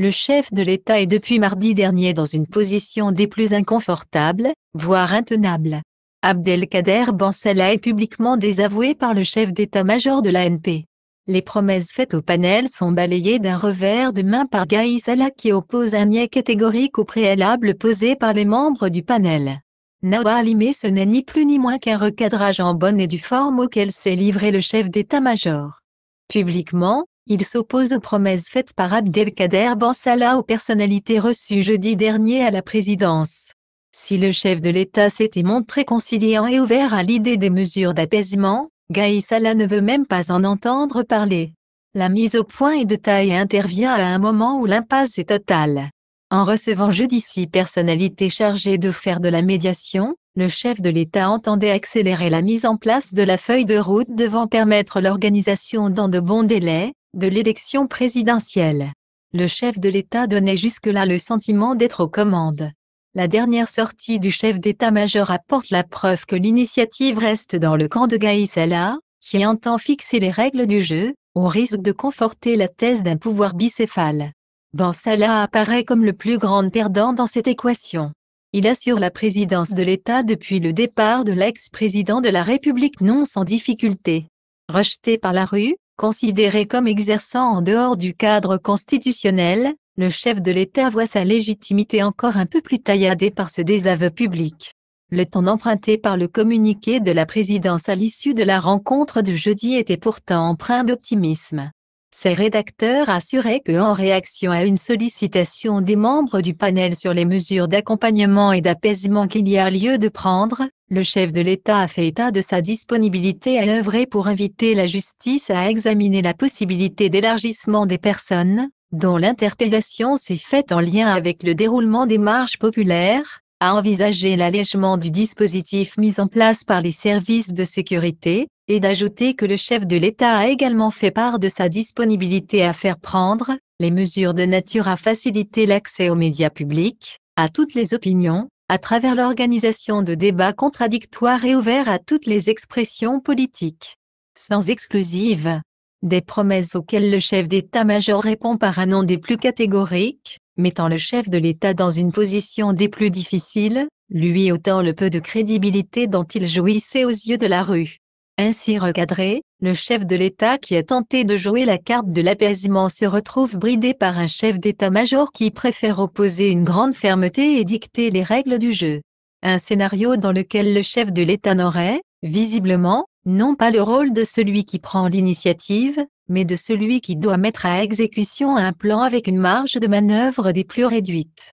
Le chef de l'État est depuis mardi dernier dans une position des plus inconfortables, voire intenable. Abdelkader Ben Salah est publiquement désavoué par le chef d'état-major de l'ANP. Les promesses faites au panel sont balayées d'un revers de main par Gaï Salah qui oppose un niais catégorique au préalable posé par les membres du panel. Nawalimé, ce n'est ni plus ni moins qu'un recadrage en bonne et due forme auquel s'est livré le chef d'état-major. Publiquement, il s'oppose aux promesses faites par Abdelkader Ben Salah aux personnalités reçues jeudi dernier à la présidence. Si le chef de l'État s'était montré conciliant et ouvert à l'idée des mesures d'apaisement, Gaï Salah ne veut même pas en entendre parler. La mise au point est de taille et intervient à un moment où l'impasse est totale. En recevant jeudi 6 personnalités chargées de faire de la médiation, le chef de l'État entendait accélérer la mise en place de la feuille de route devant permettre l'organisation dans de bons délais de l'élection présidentielle. Le chef de l'État donnait jusque-là le sentiment d'être aux commandes. La dernière sortie du chef d'état-major apporte la preuve que l'initiative reste dans le camp de Gaï Salah, qui entend fixer les règles du jeu, au risque de conforter la thèse d'un pouvoir bicéphale. Ben Salah apparaît comme le plus grand perdant dans cette équation. Il assure la présidence de l'État depuis le départ de l'ex-président de la République non sans difficulté. Rejeté par la rue, considéré comme exerçant en dehors du cadre constitutionnel, le chef de l'État voit sa légitimité encore un peu plus tailladée par ce désaveu public. Le ton emprunté par le communiqué de la présidence à l'issue de la rencontre de jeudi était pourtant empreint d'optimisme. Ses rédacteurs assuraient que, en réaction à une sollicitation des membres du panel sur les mesures d'accompagnement et d'apaisement qu'il y a lieu de prendre, le chef de l'État a fait état de sa disponibilité à œuvrer pour inviter la justice à examiner la possibilité d'élargissement des personnes, dont l'interpellation s'est faite en lien avec le déroulement des marches populaires, à envisager l'allègement du dispositif mis en place par les services de sécurité, et d'ajouter que le chef de l'État a également fait part de sa disponibilité à faire prendre les mesures de nature à faciliter l'accès aux médias publics, à toutes les opinions, à travers l'organisation de débats contradictoires et ouverts à toutes les expressions politiques. Sans exclusive. Des promesses auxquelles le chef d'état-major répond par un non des plus catégoriques, mettant le chef de l'État dans une position des plus difficiles, lui ôtant le peu de crédibilité dont il jouissait aux yeux de la rue. Ainsi recadré, le chef de l'État qui a tenté de jouer la carte de l'apaisement se retrouve bridé par un chef d'état-major qui préfère opposer une grande fermeté et dicter les règles du jeu. Un scénario dans lequel le chef de l'État n'aurait, visiblement, non pas le rôle de celui qui prend l'initiative, mais de celui qui doit mettre à exécution un plan avec une marge de manœuvre des plus réduites.